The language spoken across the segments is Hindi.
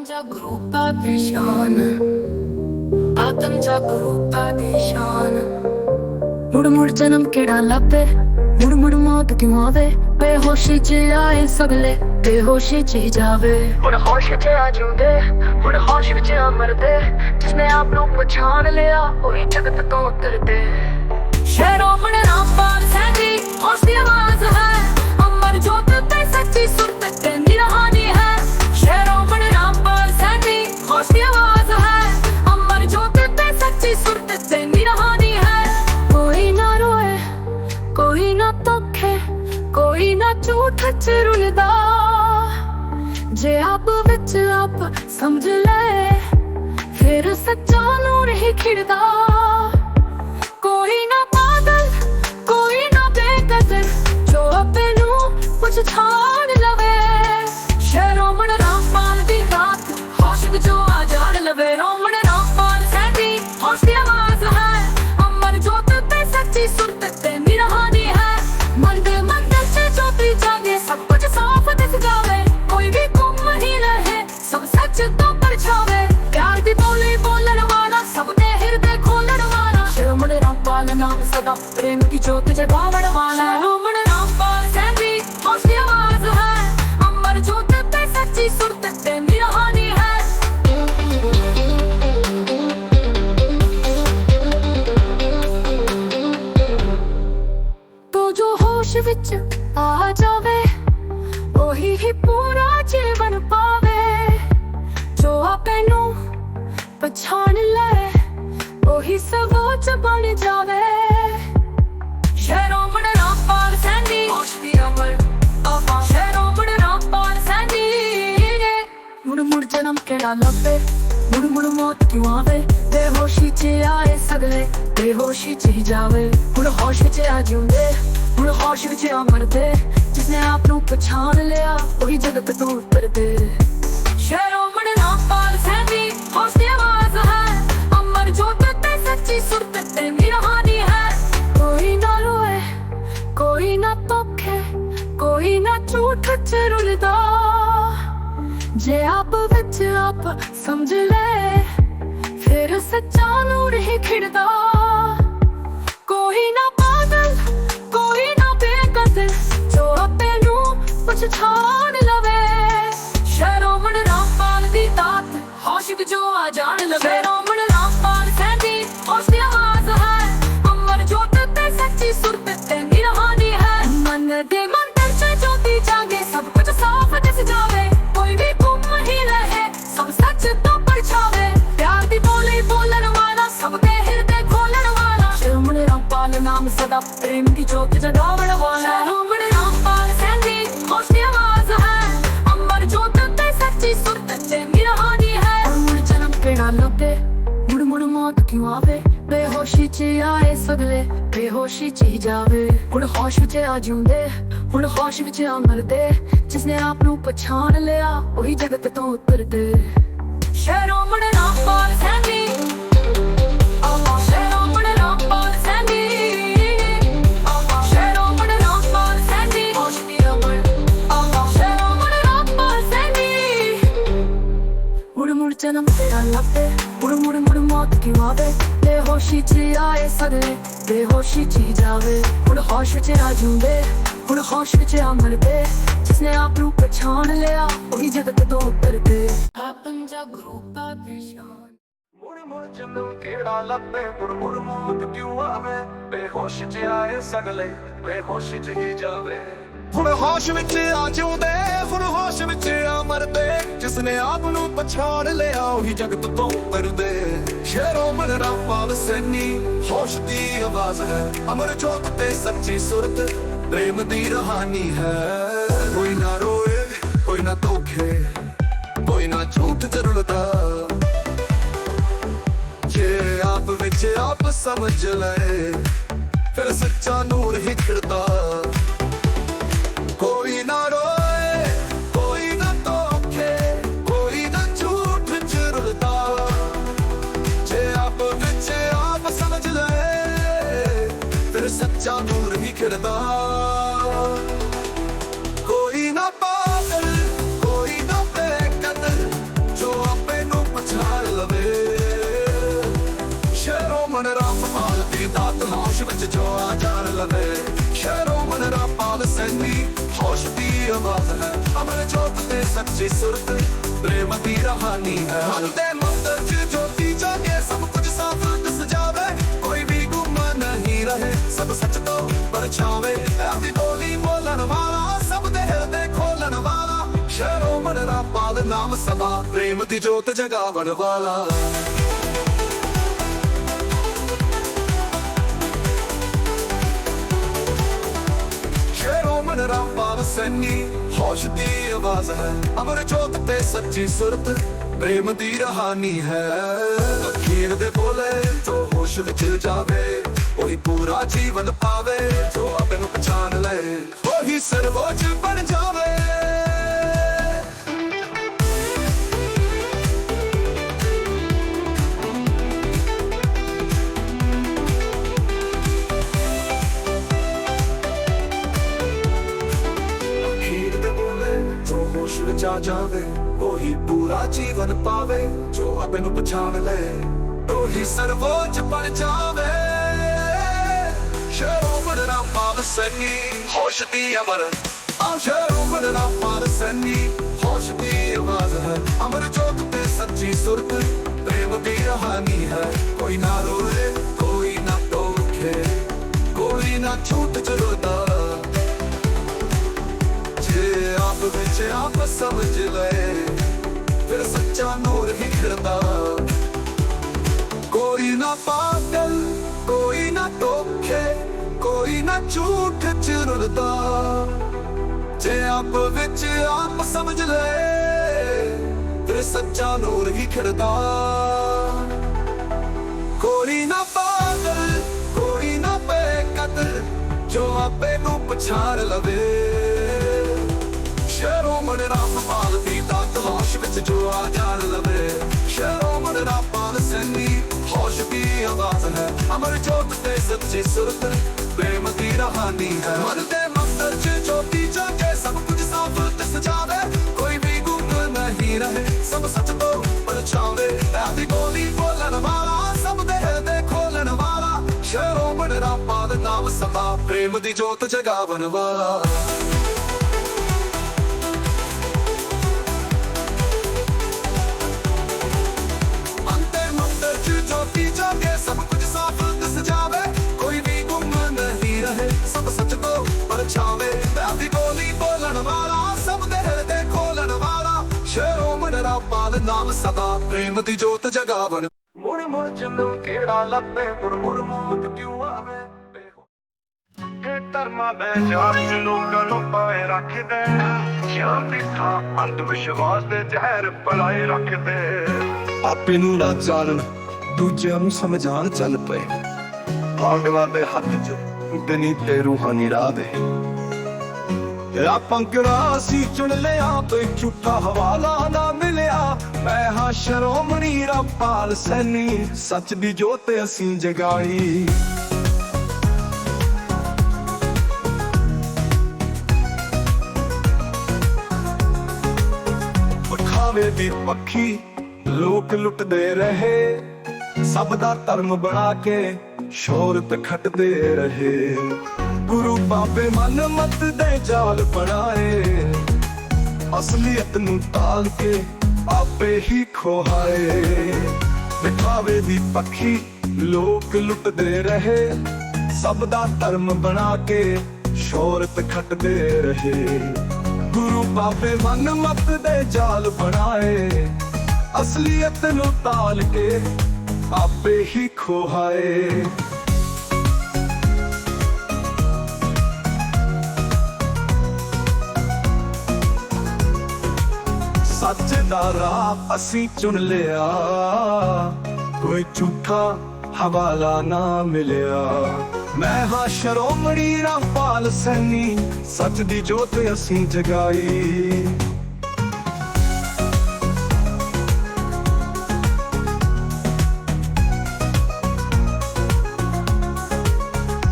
Gruppa Vision Gruppa Vision मुड़ मुड़ जन्म केड़ा लभे मुड़ मुड़ मौत क्यों आवे बेहोशी च आए सगले बेहोशी च ही जावे मुड़ होश च आ जूंदे मुड़ होश विच आ मरदे जिसने आप नू पछाण लिया वही जगत तो उतरदे शहरों में रामपाल सैनी होश दी आवाज है अमर जोत ते सच्ची सुरत ते निरानी है शहरों में रामपाल सैनी होश दी आवाज है अमर जोत ते सच्ची सुरत ते निरानी है कोई ना रोए कोई ना तोखे कोई ना झूठ च रुलदा जे आप विच आप समझ ले फिर सच्चा नूर ही खिड़दा कोई ना पागल कोई ना बेकदर जो अपने नू कुछ छाड़ लवे शहरों में रामपाल दी रात होश जो आजाद लवे रोमन रामपाल सैनी होश दी आवाज है अमर जोत ते सच्ची सुरत ते निरानी है मंदिर मंदिर से ज्योति जागे सब कुछ साफ दिस जावे कोई भी गुम नहीं रहे सब सच तो परछावे प्यार दी बोली बोलने वाला सबने हृदय खोलने वाला शर्मण रामपाल नाम सदा प्रेम की ज्योत जगावण वाला रोमन रामपाल सैनी होश दी आवाज है अमर जोत ते सच्ची सुरत ते निरानी है तो जो होश विच आ जावे वही ही पूरा जीवन पावे जो आपे नू पछाण ले वही सर्वोच्च बन जावे शहरों में रामपाल सैनी होश दी अमर आवाज शहरों में रामपाल सैनी मुड़ मुड़ जन्म केड़ा लभे मुड़ मुड़ मौत क्यों आवे बेहोशी च आए सगले बेहोशी च ही जावे मुड़ होश विच आ जिउंदे मुड़ होश विच आ मरदे जिसने आप नू पछाण लिया वही जगत तो उतरदे शहरों में रामपाल सैनी होश दी आवाज है अमर जोत ते सच्ची सुरत ते निरानी है कोई ना रोए कोई ना तोखे कोई ना झूठ च रुलदा जे आप विच आप समझ ले फिर सच्चा नूर ही खिड़दा कोई ना पागल कोई ना बेकदर जो अपने नू कुछ छाड़ लवे शहरों में रामपाल दी तात होश जो आ जान लवे रोमन रामपाल सैनी होश दी आवाज है अमर जोत ते सच्ची सुरत ते निरानी है मन दे मंदिर च ज्योति जागे सब कुछ साफ दिस जावे कोई भी गुम नहीं रहे सब सच तो परछावे प्यार दी बोली बोलने वाला सबके हृदय खोलने वाला शर्मण रामपाल नाम सदा प्रेम की ज्योत जगावण वाला रोमन रामपाल सैनी होश दी आवाज है अमर जोत ते सच्ची सुरत ते निरानी है मुड़ जन्म केड़ा लभे मुड़ मुड़ मौत क्यों आवे बेहोशी च आए सगले बेहोशी च ही जावे मुड़ होश विच आ जिउंदे मुड़ होश विच आ मरदे जिसने आप नू पछाण लिया वही जगत तो उतरदे शहरों में रामपाल सैनी शहरों में रामपाल सैनी शहरों में रामपाल सैनी होश दी अमर शहरों में रामपाल सैनी मुड़ मुड़ जन्म तेरा लभे मुड़ मुड़ मुड़ मौत क्यों आवे बेहोशी च आए सगले बेहोशी च ही जावे मुड़ होश विच आ जिउंदे मुड़ होश विच आ मरदे जिसने आप नू पछाण लिया वही जगत तो उतरदे Gruppa Vision मुड़ मुड़ जन्म केड़ा लभे मुड़ मुड़ मौत क्यों आवे बेहोश च आए सगले बेहोश च ही जावे हुण होश विच आ जिउंदे हुण होश विच आ मरदे जिसने आप नू पछाण लिया वही जगत तो उतरदे शहरों में रामपाल सैनी होश दी आवाज है अमर जोत ते सच्ची सुरत प्रेम दी रहानी है कोई ना रोए कोई ना तोखे कोई ना झूठ च रुलदा जे आप विच आप समझ ले फिर सच्चा नूर ही खिड़दा कोई ना रोए कोई ना तोखे कोई ना झूठ च रुलदा जे आप विच आप समझ ले फिर सच्चा नूर ही खिड़दा कोई ना पागल कोई ना बेकदर जो ਜੋਤ ਤੇ ਸੱਚੀ ਸੁਰਤ ਪ੍ਰੇਮ ਦੀ ਰਹਾਨੀ ਹੈ। ਮਨ ਦੇ ਮੰਦਰ ਚ ਜੋਤੀ ਜਾਗੇ ਸਭ ਕੁਝ ਸਾਫ਼ ਦਿਸ ਜਾਵੇ, ਕੋਈ ਵੀ ਗੁੰਮ ਨਹੀਂ ਰਹੇ ਸਭ ਸੱਚ ਤੋਂ ਪਰਛਾਵੇ। ਆਪਦੀ ਬੋਲੀ ਬੋਲਣ ਵਾਲਾ ਸਭ ਦੇ ਹਿਰਦੇ ਖੋਲਣ ਵਾਲਾ, ਸ਼ਹਿਰੋਂ ਮਨ ਰਾਮਪਾਲ ਨਾਮ ਸਭਾ ਪ੍ਰੇਮ ਦੀ ਜੋਤ ਜਗਾਵਣ ਵਾਲਾ। ਮਨ ਰਾਮਪਾਲ ਸੈਣੀ ਹੋਸ਼ ਦੀ ਆਵਾਜ਼ ਹੈ, ਅਮਰ ਜੋਤ ਤੇ ਸੱਚੀ ਸੁਰਤ ਪ੍ਰੇਮ ਦੀ ਰਹਾਨੀ ਹੈ। ਅਖੀਰ ਦੇ ਬੋਲੇ ਜੋ ਹੋਸ਼ ਵਿੱਚ ਜਾਵੇ, ਉਹੀ ਪੂਰਾ ਜੀਵਨ ਪਾਵੇ, ਜੋ ਆਪੇ ਨੂੰ ਪਛਾਣ ਲੈ ਉਹੀ ਸਰਵੋੱਚ ਬਣ ਜਾਵੇ। ਜਾ ਜਾਵੇ ਉਹੀ ਪੂਰਾ ਜੀਵਨ ਪਾਵੇ, ਜੋ ਆਪੇ ਨੂੰ ਪਛਾਣ ਲੈ ਉਹੀ ਸਰਵੋੱਚ ਬਣ ਜਾਵੇ। ਸ਼ਹਿਰੋਂ ਮਨ ਰਾਮਪਾਲ ਸੈਣੀ ਹੋਸ਼ ਦੀ ਅਮਰ, ਸ਼ਹਿਰੋਂ ਮਨ ਰਾਮਪਾਲ ਸੈਣੀ ਹੋਸ਼ ਦੀ ਆਵਾਜ਼ ਹੈ, ਅਮਰ ਜੋਤ ਤੇ ਸੱਚੀ ਸੁਰਤ ਪ੍ਰੇਮ ਦੀ ਰਹਾਨੀ ਹੈ। ਕੋਈ ਨਾ ਰੋਏ ਕੋਈ ਨਾ ਟੋਕੇ, ਕੋਈ ਨਾ ਝੂਠ ਚਲਦਾ, ਜੇ ਆਪ ਵਿੱਚ ਆਪ ਸਮਝ ਲੈ ਫਿਰ ਸੱਚਾ ਨੂਰ ਨਿਖਰਦਾ। ਕੋਈ ਨਾ ਪਾਗਲ ਕੋਈ ਨਾ ਧੋਖੇ, ਕੋਈ ਨਾ ਝੂਠ ਚ ਰੁਲਦਾ, ਜੇ ਆਪ ਵਿੱਚ ਆਪ ਸਮਝ ਲੈ ਫਿਰ ਸੱਚਾ ਨੂਰ ਨਿਖਰਦਾ। ਕੋਈ ਨਾ ਪਾਗਲ ਕੋਈ ਨਾ ਬੇਕਦਰ, ਜੋ ਆਪੇ ਨੂੰ ਪਛਾਣ ਲਵੇ। ਸ਼ਹਿਰੋਂ ਮਨ ਰਾਮਪਾਲ ਦੀ ਦਾਤ ਹੋਸ਼ ਵਿੱਚ ਜੋ ਆ ਜਾਣ ਲਵੇ, ਸ਼ਹਿਰੋਂ ਮਨ ਰਾਮਪਾਲ ਸੈਣੀ ਹੋਸ਼ ਦੀ ਆਵਾਜ਼ ਹੈ, ਅਮਰ ਜੋਤ ਤੇ ਸੱਚੀ ਸੁਰਤ ਪ੍ਰੇਮ ਦੀ ਰਹਾਨੀ ਹੈ। ਮਨ ਦੇ ਮੰਦਰ ਚ ਜੋਤੀ ਜਾਗੇ ਸਭ ਕੁਝ ਸਾਫ਼ ਦਿਸ ਜਾਵੇ, ਕੋਈ ਵੀ ਗੁੰਮ ਨਹੀਂ ਰਹੇ ਸਭ ਸੱਚ ਤੋਂ ਪਰਛਾਵੇ। ਆਪਦੀ ਬੋਲੀ ਬੋਲਣ ਵਾਲਾ ਸਭ ਦੇ ਹਿਰਦੇ ਖੋਲਣ ਵਾਲਾ, ਸ਼ਹਿਰੋਂ ਮਨ ਰਾਮਪਾਲ ਨਾਮ ਸਭਾ ਪ੍ਰੇਮ ਦੀ ਜੋਤ ਜਗਾਵਣ ਵਾਲਾ। ਜਾਗੇ ਸਭ ਕੁਝ ਸਾਫ਼ ਦਿਸ ਜਾਵੇ, ਕੋਈ ਵੀ ਗੁੰਮ ਨਹੀਂ ਰਹੇ ਸਭ ਸੱਚ ਤੋਂ ਪਰਛਾਵੇ। ਆਪਦੀ ਬੋਲੀ ਬੋਲਣ ਵਾਲਾ ਸਭ ਦੇ ਹਿਰਦੇ ਖੋਲਣ ਵਾਲਾ, ਸ਼ਹਿਰੋਂ ਮਨ ਰਾਮਪਾਲ ਨਾਮ ਸਦਾ ਪ੍ਰੇਮ ਦੀ ਜੋਤ ਜਗਾਵਣ। ਮੁੜ ਮੁੜ ਜਨੂੰ ਕਿਹੜਾ ਲੱਭੇ, ਮੁੜ ਮੁੜ ਮੌਤ ਕਿਉਂ ਆਵੇ। ਧਰਮਾਂ ਦੇ ਜਾਲ ਚ ਲੋਕਾਂ ਨੂੰ ਪਾਏ ਰੱਖਦੇ, ਸ਼ਾਂਤੀ ਥਾਂ ਅੰਧ ਵਿਸ਼ਵਾਸ ਦੇ ਜ਼ਹਿਰ ਪਲਾਏ ਰੱਖਦੇ। ਆਪੇ ਨੂੰ ਨਾ ਜਾਣਨ ਦੂਜਿਆਂ ਨੂੰ ਸਮਝਾਣ ਚੱਲ ਪਏ, ਭਾਗਵਾਂ ਦੇ ਹੱਥ ਚ ਦਨੀ ਤੇ ਰੂਹਾਨੀ ਰਾਹ ਦੇ। ਆਪਾਂ ਕਿਹੜਾ ਸੀ ਚੁਣ ਲਿਆ ਤੇ ਝੂਠਾ ਹਵਾਲਾ ਨਾ ਮਿਲਿਆ। ਮੈਂ ਹਾਂ ਸ਼ਰੋਮਣੀ ਰਾਮਪਾਲ ਸੈਣੀ ਸੱਚ ਦੀ ਜੋਤ ਅਸੀਂ ਜਗਾਈ। ਖਾਵੇ ਦੀ ਪੱਖੀ ਲੋਕ ਲੁੱਟਦੇ ਰਹੇ, ਸਭ ਦਾ ਧਰਮ ਬਣਾ ਕੇ ਸ਼ੋਹਰਤ ਖੱਟਦੇ ਰਹੇ। ਗੁਰੂ ਬਾਬੇ ਮਨ ਮਤ ਦੇ ਜਾਲ ਬਣਾਏ, ਅਸਲੀਅਤ ਨੂੰ ਤਾਲ ਕੇ ਆਪੇ ਹੀ ਖੋਹਾਏ। ਦਿਖਾਵੇ ਦੀ ਪੱਖੀ ਲੋਕ ਲੁੱਟਦੇ ਰਹੇ, ਸਭ ਦਾ ਧਰਮ ਬਣਾ ਕੇ ਸ਼ੋਹਰਤ ਖੱਟਦੇ ਰਹੇ। ਗੁਰੂ ਬਾਬੇ ਮਨ ਮਤ ਦੇ ਜਾਲ ਬਣਾਏ, ਅਸਲੀਅਤ ਨੂੰ ਤਾਲ ਕੇ ਆਪੇ ਹੀ ਖੋਹਾਏ। ਸੱਚ ਦਾ ਰਾਹ ਅਸੀਂ ਚੁਣ ਲਿਆ, ਕੋਈ ਝੂਠਾ ਹਵਾਲਾ ਨਾ ਮਿਲਿਆ। ਮੈਂ ਹਾਂ ਸ਼ਰੋਮਣੀ ਰਾਮਪਾਲ ਸੈਣੀ ਸੱਚ ਦੀ ਜੋਤ ਅਸੀਂ ਜਗਾਈ।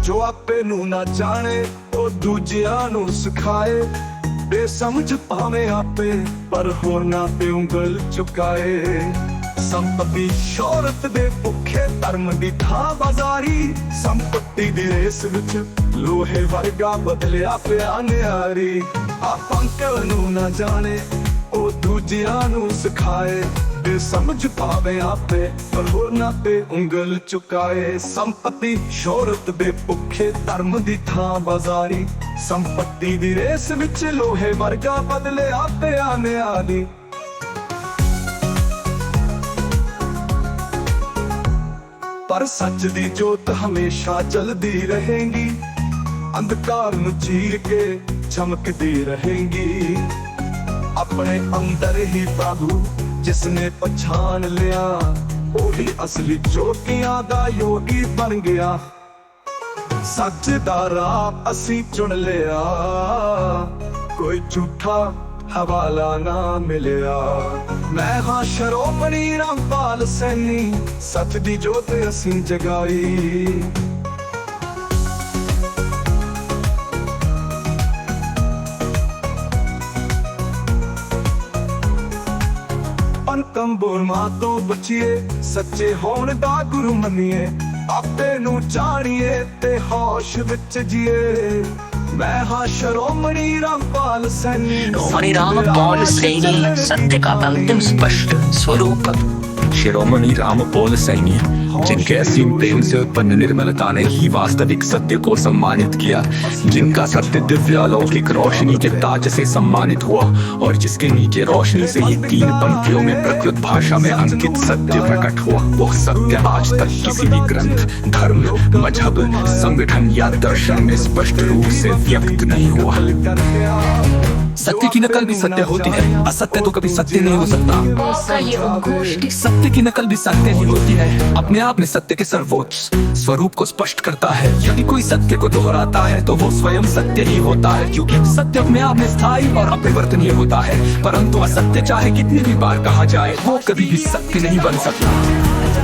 ਜੋ ਆਪੇ ਨੂੰ ਨਾ ਜਾਣੇ ਉਹ ਦੂਜਿਆਂ ਨੂੰ ਸਿਖਾਏ। ਬੇਸਮਝ ਭਾਵੇਂ ਆਪੇ ਪਰ ਹੋਰਨਾਂ ਤੇ ਉਂਗਲ ਚੁਕਾਏ। ਸੰਪਤੀ ਸ਼ੋਹਰਤ ਦੇ ਭੁੱਖੇ ਧਰਮ ਦੀ ਥਾਂ ਬਾਜ਼ਾਰੀ। ਸੰਪਤੀ ਦੀ ਰੇਸ ਵਿੱਚ ਲੋਹੇ ਵਰਗਾ ਬਦਲਿਆ ਪਿਆ ਨਿਆਰੀ। ਆਪਾਂ ਕਿਉਂ ਨੂੰ ਨਾ ਜਾਣੇ ਉਹ ਦੂਜਿਆਂ ਨੂੰ ਸਿਖਾਏ ਸਮਝ ਪਾਵੇ ਆਪੇ ਪਰ ਹੋਰਨਾਂ ਤੇ ਉਂਗਲ ਚੁਕਾਏ ਸੰਪਤੀ ਸ਼ੋਹਰਤ ਦੇ ਭੁੱਖੇ ਧਰਮ ਦੀ ਥਾਂ ਬਾਜ਼ਾਰੀ ਸੰਪਤੀ ਦੀ ਰੇਸ ਵਿੱਚ ਲੋਹੇ ਵਰਗਾ ਬਦਲੇ ਆਪੇ ਆਨਿਆਂ ਦੀ ਪਰ ਸੱਚ ਦੀ ਜੋਤ ਹਮੇਸ਼ਾ ਜਲਦੀ ਰਹੇਗੀ ਅੰਧਕਾਰ ਨੂੰ ਚੀਰ ਕੇ ਚਮਕਦੀ ਰਹੇਗੀ ਆਪਣੇ ਅੰਦਰ ਹੀ ਪ੍ਰਭੂ ਜਿਸਨੇ ਪਛਾਣ ਲਿਆ ਉਹੀ ਅਸਲੀ ਜੋਤੀਆਂ ਦਾ ਯੋਗੀ ਬਣ ਗਿਆ ਸੱਚ ਦਾ ਰਾਹ ਅਸੀਂ ਚੁਣ ਲਿਆ ਕੋਈ ਝੂਠਾ ਹਵਾਲਾ ਨਾ ਮਿਲਿਆ ਮੈਂ ਹਾਂ ਸ਼ਰੋਮਣੀ ਰਾਮਪਾਲ ਸੈਣੀ ਸੱਚ ਦੀ ਜੋਤ ਅਸੀਂ ਜਗਾਈ ਕੰਬੋਲਮਾਂ ਤੋਂ ਬਚੀਏ ਸੱਚੇ ਹੋਣ ਦਾ ਗੁਰੂ ਮੰਨੀਏ ਆਪੇ ਨੂੰ ਜਾਣੀਏ ਤੇ ਹੋਸ਼ ਵਿੱਚ ਜੀਏ मैं हाँ शिरोमणि रामपाल सैनी शिरोमणि रामपाल सैनी सत्य का अंतिम स्पष्ट स्वरूप शिरोमणि रामपाल सैनी जिनके असीम प्रेम से उत्पन्न निर्मलता ने ही वास्तविक सत्य को सम्मानित किया जिनका सत्य दिव्य अलौकिक रोशनी के ताज से सम्मानित हुआ और जिसके नीचे रोशनी से ही 3 पंक्तियों में प्रकृत भाषा में अंकित सत्य प्रकट हुआ वो सत्य आज तक किसी भी ग्रंथ धर्म मजहब संगठन या दर्शन में स्पष्ट रूप से व्यक्त नहीं हुआ सत्य की नकल भी सत्य होती है असत्य तो कभी सत्य नहीं हो सकता सत्य की नकल भी सत्य ही होती है अपने आप में सत्य के सर्वोच्च स्वरूप को स्पष्ट करता है यदि कोई सत्य को दोहराता है तो वो स्वयं सत्य ही होता है क्योंकि सत्य अपने आप में स्थायी और अपरिवर्तनीय होता है परंतु असत्य चाहे कितनी भी बार कहा जाए वो कभी भी सत्य नहीं बन सकता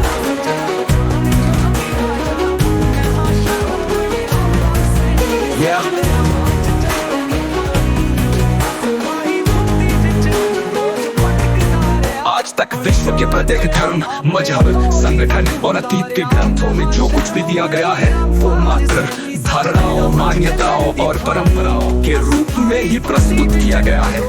तक विश्व के प्रत्येक धर्म मजहब संगठन और अतीत के ग्रंथों में जो कुछ भी दिया गया है वो मात्र धारणाओं मान्यताओं और परंपराओं के रूप में ही प्रस्तुत किया गया है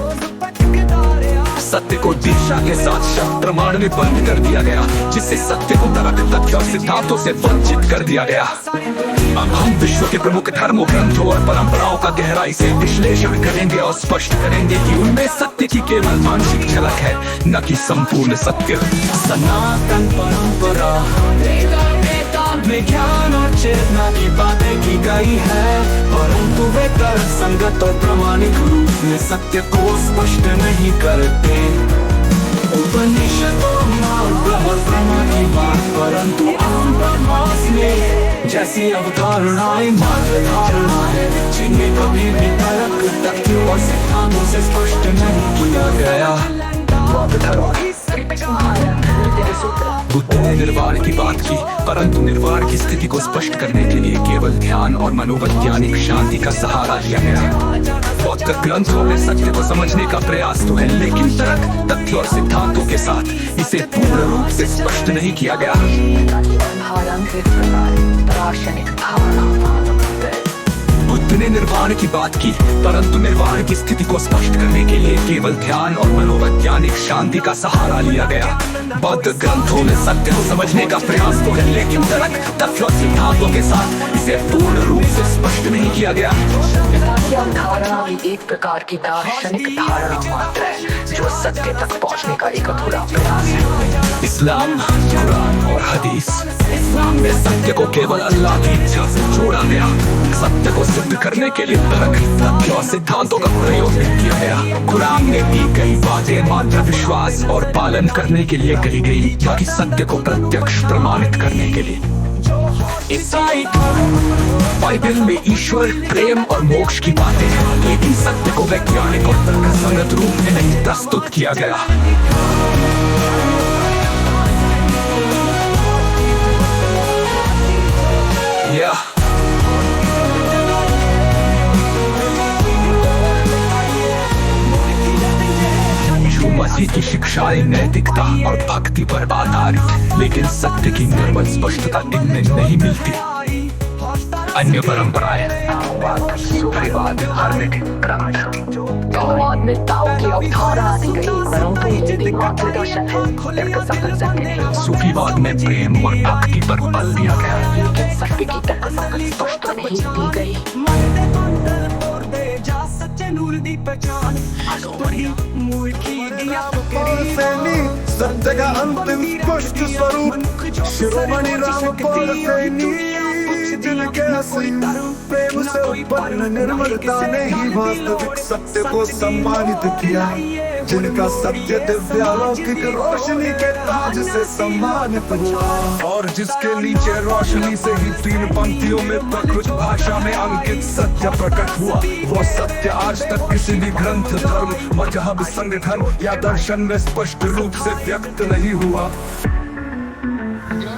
सत्य को दिशा के साथ शब्द प्रमाण में बंद कर दिया गया जिससे सत्य को तर्क तथ्य और सिद्धांतों से वंचित कर दिया गया अब हम विश्व के प्रमुख धर्मों ग्रंथों और परंपराओं का गहराई से विश्लेषण करेंगे और स्पष्ट करेंगे कि उनमें सत्य की केवल मानसिक झलक है न कि संपूर्ण सत्य सनातन परंपरा में ज्ञान और चेतना की बातें की गई है परंतु वे तर्क संगत और प्रामाणिक रूप में सत्य को स्पष्ट नहीं करते उपनिषदों की बात परंतु आम ब्रह्मास में जैसी अवधारणाएं मात्र धारणा है जिन्हें कभी भी तर्क तथ्यों और सिद्धांतों से स्पष्ट नहीं किया गया बुद्ध ने निर्वाण की बात की परंतु निर्वाण की स्थिति को स्पष्ट करने के लिए केवल ध्यान और मनोवैज्ञानिक शांति का सहारा लिया गया बौद्ध ग्रंथों में सत्य को समझने का प्रयास तो है लेकिन तर्क तथ्य और सिद्धांतों के साथ इसे पूर्ण रूप से स्पष्ट नहीं किया गया बुद्ध ने निर्वाण की बात की परंतु निर्वाण की स्थिति को स्पष्ट करने के लिए केवल ध्यान और मनोवैज्ञानिक शांति का सहारा लिया गया बौद्ध ग्रंथों में सत्य को समझने का प्रयास तो है लेकिन तर्क तथ्य और सिद्धांतों के साथ इसे पूर्ण रूप से स्पष्ट नहीं किया गया धारणा भी एक प्रकार की दार्शनिक धारणा मात्र है जो सत्य तक पहुंचने का एक अधूरा प्रयास है इस्लाम कुरान और हदीस इस्लाम में सत्य को केवल अल्लाह की इच्छा से जोड़ा गया सत्य को सिद्ध करने के लिए तर्क तथ्य और सिद्धांतों का प्रयोग नहीं किया गया कुरान में दी गई बातें मात्र विश्वास और पालन करने के लिए कही गई ताकि सत्य को प्रत्यक्ष प्रमाणित करने के लिए ईसाई बाइबल में ईश्वर प्रेम और मोक्ष की बातें हैं लेकिन सत्य को वैज्ञानिक और तर्कसंगत रूप में नहीं प्रस्तुत किया गया मसीह की शिक्षाएं नैतिकता और भक्ति पर आधारित लेकिन सत्य की निर्मल स्पष्टता इनमें नहीं मिलती अन्य परंपराएं सूफीवाद धार्मिक ग्रंथ और नेताओं की अवधारणा दी गई, परंतु ये भी मात्र दर्शन है, तर्क संगत सत्य नहीं। सूफीवाद में प्रेम और भक्ति पर बल दिया गया है, लेकिन सत्य की तर्क संगत स्पष्ट नहीं दी गई। सत्य का अंतिम स्पष्ट स्वरूप शिरोमणि राम पौल सैनी, जिनके असीम प्रेम से उत्पन्न निर्मलता ने ही वास्तविक सत्य को सम्मानित किया, जिनका सत्य दिव्यालौकिक रोशनी के ताज से सम्मानित हुआ, और जिसके नीचे रोशनी से ही 3 पंक्तियों में प्रकृत भाषा में अंकित सत्य प्रकट हुआ। वो सत्य आज तक किसी भी ग्रंथ, धर्म, मजहब, संगठन या दर्शन में स्पष्ट रूप से व्यक्त नहीं हुआ।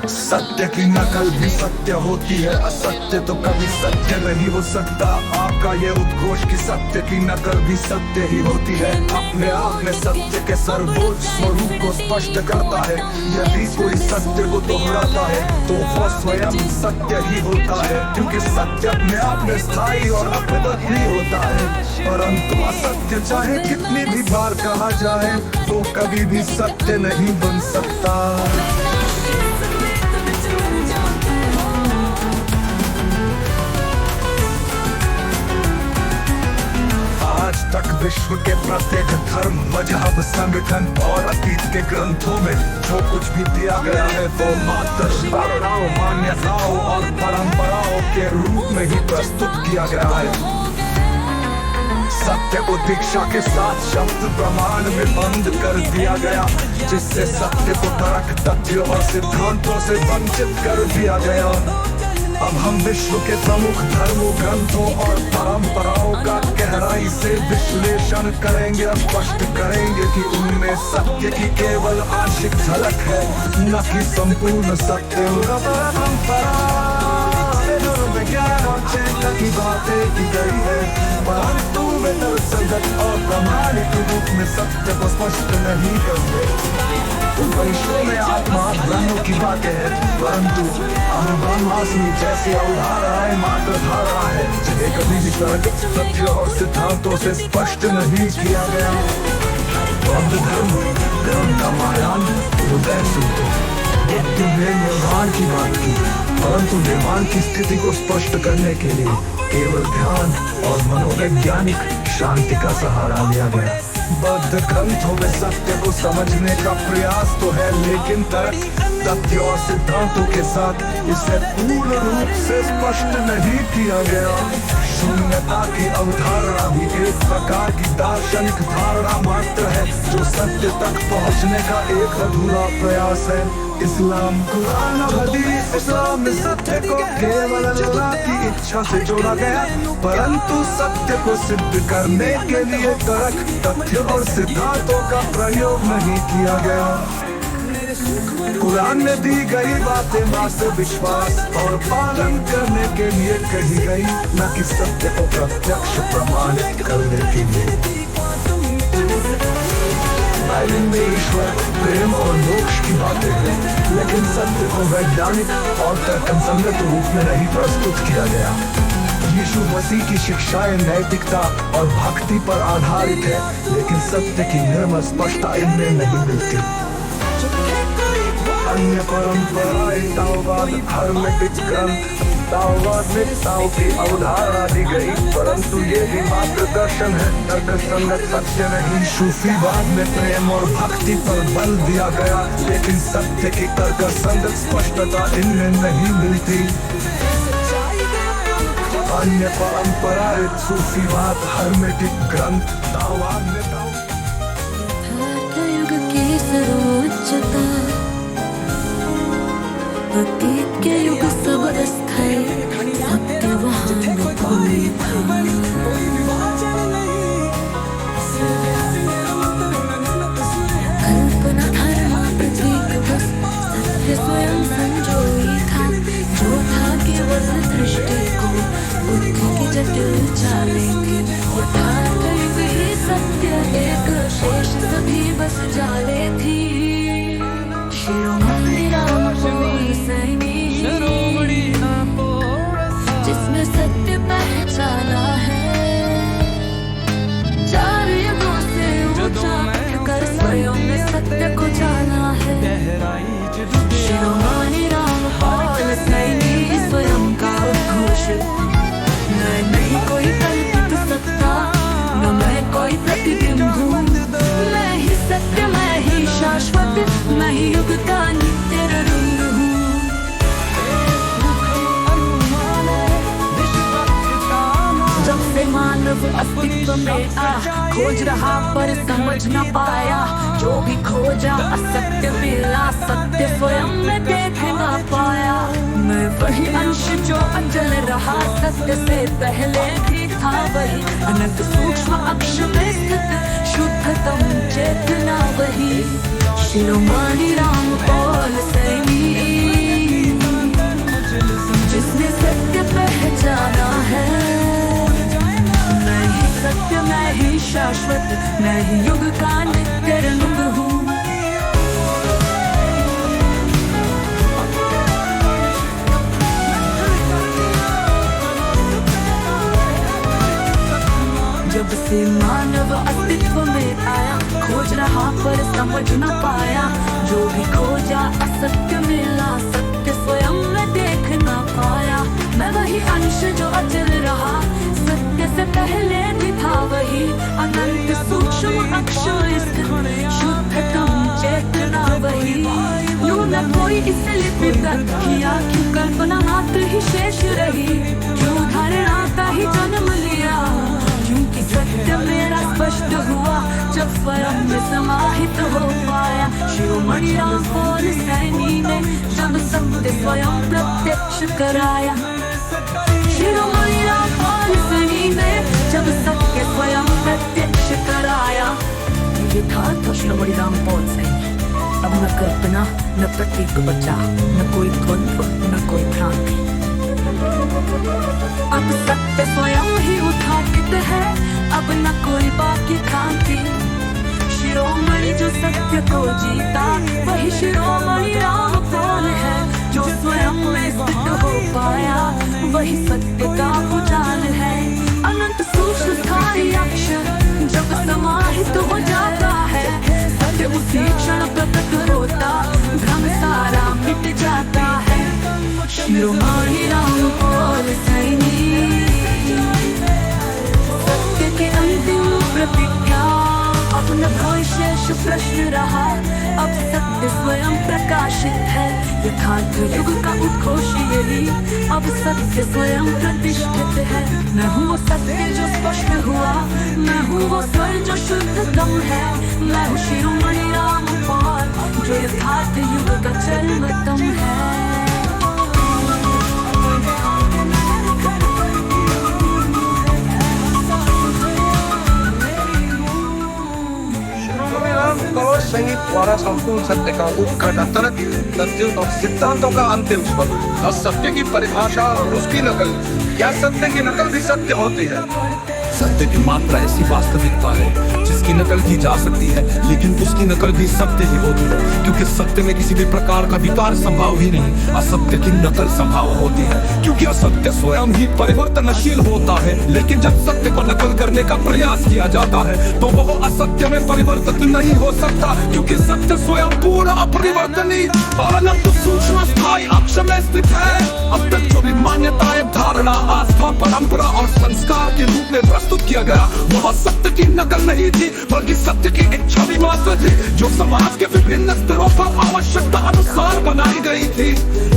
सत्य की नकल भी सत्य होती है, असत्य तो कभी सत्य नहीं हो सकता। आपका ये उद्घोष कि सत्य की नकल भी सत्य ही होती है, अपने आप में सत्य के सर्वोच्च स्वरूप को स्पष्ट करता है। यदि कोई सत्य को दोहराता है तो वो स्वयं सत्य ही होता है, क्योंकि सत्य अपने आप में स्थायी और अपरिवर्तनीय ही होता है। परंतु असत्य चाहे कितनी भी बार कहा जाए तो कभी भी सत्य नहीं बन सकता। आज तक विश्व के प्रत्येक धर्म, मजहब, संगठन और अतीत के ग्रंथों में जो कुछ भी दिया गया है वो मात्र धारणाओं, मान्यताओं और परंपराओं के रूप में ही प्रस्तुत किया गया है। सत्य को दीक्षा के साथ शब्द प्रमाण में बंद कर दिया गया, जिससे सत्य को तर्क, तथ्य और सिद्धांतों से वंचित कर दिया गया। अब हम विश्व के प्रमुख धर्मों, ग्रंथों और परंपराओं का गहराई से विश्लेषण करेंगे और स्पष्ट करेंगे कि उनमें सत्य की केवल आंशिक झलक है, न कि संपूर्ण सत्य। की बातें की गई है, परंतु वे तर्कसंगत और प्रामाणिक रूप में सत्य को स्पष्ट नहीं करते। उपनिषदों में आत्मा ब्रह्म की बातें है, परंतु हम ब्रह्मास्मि जैसी अवधारणाएं मात्र धारणा है, जिन्हें कभी भी तर्क, तथ्य और सिद्धांतों से स्पष्ट नहीं किया गया। बौद्ध धर्म ग्रंथ रामायण उदय सूत्र ने निर्माण की बात की, परंतु निर्माण की स्थिति को स्पष्ट करने के लिए केवल ध्यान और मनोवैज्ञानिक शांति का सहारा लिया गया। बौद्ध ग्रंथों में सत्य को समझने का प्रयास तो है, लेकिन तर्क, तथ्य और सिद्धांतों के साथ इसे पूर्ण रूप से स्पष्ट नहीं किया गया। शून्यता की अवधारणा भी एक प्रकार की दार्शनिक धारणा मात्र है, जो सत्य तक पहुंचने का एक अधूरा प्रयास है। इस्लाम, कुरान और हदीस, इस्लाम में सत्य को केवल अल्लाह की इच्छा से जोड़ा गया, परंतु सत्य को सिद्ध करने के लिए तर्क, तथ्य और सिद्धांतों का प्रयोग नहीं किया गया। कुरान में दी गई बातें मात्र विश्वास और पालन करने के लिए कही गई, न कि सत्य को प्रत्यक्ष प्रमाणित करने के लिए। बाइबल में ईश्वर, प्रेम और मोक्ष की बातें हैं, लेकिन सत्य को वैज्ञानिक और तर्कसंगत रूप में नहीं प्रस्तुत किया गया। यीशु मसीह की शिक्षाएं नैतिकता और भक्ति पर आधारित है, लेकिन सत्य की निर्मल स्पष्टता इनमें नहीं मिलती। अन्य परंपराएं, ताओवाद, धार्मिक ग्रंथ, ताओवाद में ताओ की अवधारणा दी गई, परंतु ये भी मात्र दर्शन है, तर्कसंगत सत्य नहीं। सूफीवाद में प्रेम और भक्ति पर बल दिया गया, लेकिन सत्य की तर्कसंगत स्पष्टता इनमें नहीं मिलती। अन्य परंपराएं, सूफीवाद, धार्मिक ग्रंथ, ताओवाद में ताओ युग की सर्वोच्चता, अतीत के युग सब अस्थायी, सत्य वहाँ न कोई था। कल्पना धर्म प्रतीक बस, सत्य स्वयं संजोई था, जो था केवल दृष्टि को बुद्धि की जटिल चालें थी। यथार्थ युग ही सत्य एक, शेष सभी बस जाले थी। शिरोमणि राम पौल सैनी, युग का नित्य रंग हूँ। जब से मानव अस्तित्व में आया, खोज रहा पर समझ न पाया, जो भी खोजा असत्य मिला, सत्य स्वयं में देख न पाया। मैं वही अंश जो अचल रहा, सत्य से पहले भी था वही, अनंत सूक्ष्म अक्ष में स्थित शुद्धतम चेतना वही। शिरोमणि रामपाल सैनी, जिसने सत्य पहचाना है, मैं ही सत्य, मैं ही शाश्वत, मैं ही युग का नित्य रंग हूँ। जब से मानव अस्तित्व में आया, खोज रहा पर समझ न पाया, जो भी खोजा असत्य मिला, सत्य स्वयं में देख न पाया। मैं वही अंश जो अचल रहा, सत्य से पहले भी था वही, अनंत सूक्ष्म अक्ष स्थित शुद्धतम चेतना वही। यूं न कोई इसे लिपिबद्ध किया, क्यों कल्पना मात्र ही शेष रही, क्यों धारणा का ही जन्म लिया, क्योंकि सत्य मेरा स्पष्ट हुआ, जब स्वयं में समाहित हो पाया। शिरोमणि रामपाल सैनी ने जब सत्य स्वयं प्रत्यक्ष कराया। शिरोमणि रामपाल सैनी ने जब सत्य स्वयं प्रत्यक्ष कराया। ये था शिरोमणि रामपाल सैनी। अब न कल्पना, न प्रतीक बचा, न कोई द्वंद्व, न कोई भ्रांति। अब सत्य स्वयं ही उद्घाटित है, अब न कोई बाकी भ्रांति। शिरोमणि जो सत्य को जीता, वही शिरोमणि रामपाल है, जो स्वयं में स्थित हो पाया, वही सत्य का उजाल है। अनंत सूक्ष्म स्थायी अक्षर जब समाहित हो जाता है, सत्य उसी क्षण प्रकट होता, भ्रम सारा मिट जाता है। शिरोमणि रामपाल सैनी, सत्य की अंतिम प्रतिज्ञा, अब न कोई शेष प्रश्न रहा, अब सत्य स्वयं प्रकाशित है। यथार्थ युग का उद्घोष यही, अब सत्य स्वयं प्रतिष्ठित है। मैं हूँ वो सत्य जो स्पष्ट हुआ, मैं हूँ वो स्वर जो शुद्धतम है, मैं हूँ शिरोमणि रामपाल, जो यथार्थ युग का जन्मतम है। संगीत द्वारा संपूर्ण सत्य का उद्घाटन, तथ्यों और सिद्धांतों का अंतिम स्वर, और सत्य की परिभाषा और उसकी नकल। क्या सत्य की नकल भी सत्य होती है? सत्य की मात्रा ऐसी वास्तविकता है जिसकी नकल की जा सकती है, लेकिन उसकी नकल भी सत्य ही होती है, क्योंकि सत्य में किसी भी प्रकार का विकार संभव ही नहीं। असत्य की नकल संभव होती है, क्योंकि असत्य स्वयं ही परिवर्तनशील होता है। लेकिन जब सत्य को नकल करने का प्रयास किया जाता है, तो वह असत्य में परिवर्तित नहीं हो सकता, क्योंकि सत्य स्वयं पूरा अपरिवर्तनीय और अनंत सूक्ष्म स्थायी अक्ष में स्थित है। अब तक जो भी मान्यताएं, धारणा, आस्था, परंपरा और संस्कार के रूप में प्रस्तुत किया गया, वह सत्य की नकल नहीं थी, बल्कि सत्य की एक छवि मात्र थी, जो समाज के विभिन्न स्तरों पर आवश्यकता अनुसार बनाई गई थी।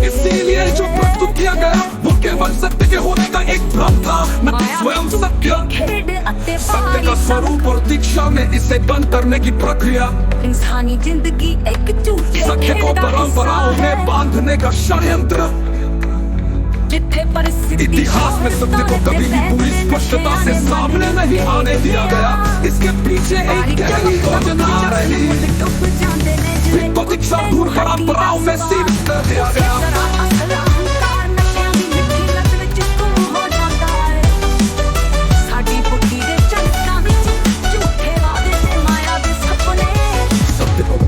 इसीलिए जो प्रस्तुत किया गया वो केवल सत्य के होने का एक भ्रम था, न कि स्वयं सत्य। सत्य का स्वरूप और दीक्षा में इसे बंद करने की प्रक्रिया, इंसानी जिंदगी एक झूठे सत्य को परंपराओं में बांधने का षड्यंत्र। इतिहास में सत्य को कभी भी पूरी स्पष्टता से सामने नहीं आने दिया गया। इसके पीछे एक गहरी योजना रही, प्रतीक्षा दूर परंपराओं में सीमित कर दिया गया।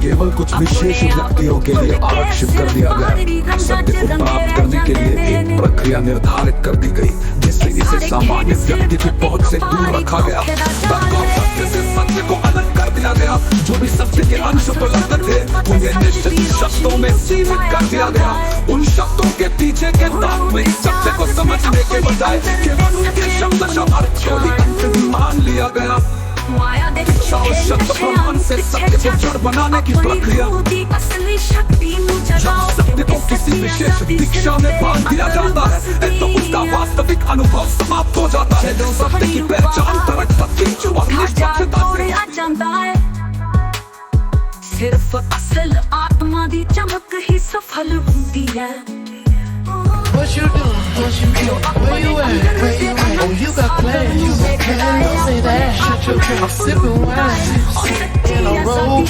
केवल कुछ विशेष व्यक्तियों के लिए आरक्षित कर दिया गया। सत्य को प्राप्त करने के लिए एक प्रक्रिया निर्धारित कर दी गई, जिससे इसे सामान्य व्यक्ति की पहुंच से दूर रखा गया। सत्य से सत्य को अलग कर दिया गया। जो भी सत्य के अंश उपलब्ध थे, उन्हें निश्चित शब्दों में सीमित कर दिया गया। उन शब्दों के पीछे के तात्विक सत्य को समझने के बजाय केवल उनके शब्द अर्थ को ही अंतिम मान लिया गया। शब्द प्रमाण से सत्य को जड़ बनाने की प्रक्रिया शक्ति में जगाओ सत्य को किसी विशेष दीक्षा में बांध दिया जाता है तो उसका वास्तविक अनुभव समाप्त हो जाता है सत्य की पहचान तरक पत्ती जो आ जाता है सिर्फ असल आत्मा दी चमक ही सफल होती है What you doing? What you doing? Where you at? Where you at? Oh, you got plans. You got plans. Don't say that. Shut your trap. I'm sipping wine in a robe.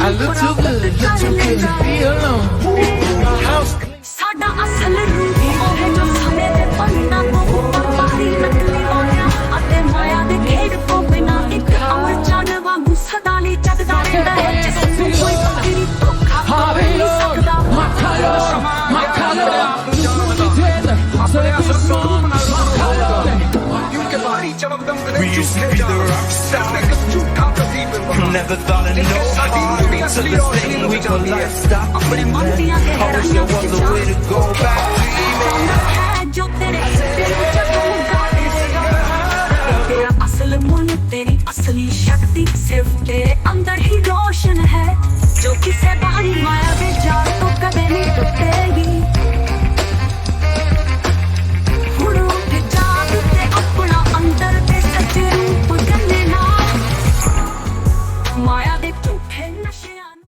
I look too good. Look too good to be alone. My house. साडा असल रूप है जो सारे दे पन्ना को बाहरी नकली होया अते माया दे खेड को बिना एक अमर जानवा मुसदाली जगदा रहता है जिसमें कोई तेरी धोखा नहीं सकदा We used to be the rock stars. Never thought of no heart to this thing we call lifestyle. I wish there was a way to go back to even. जो तेरे तेरा असल मन तेरी असली शक्ति सिर्फ तेरे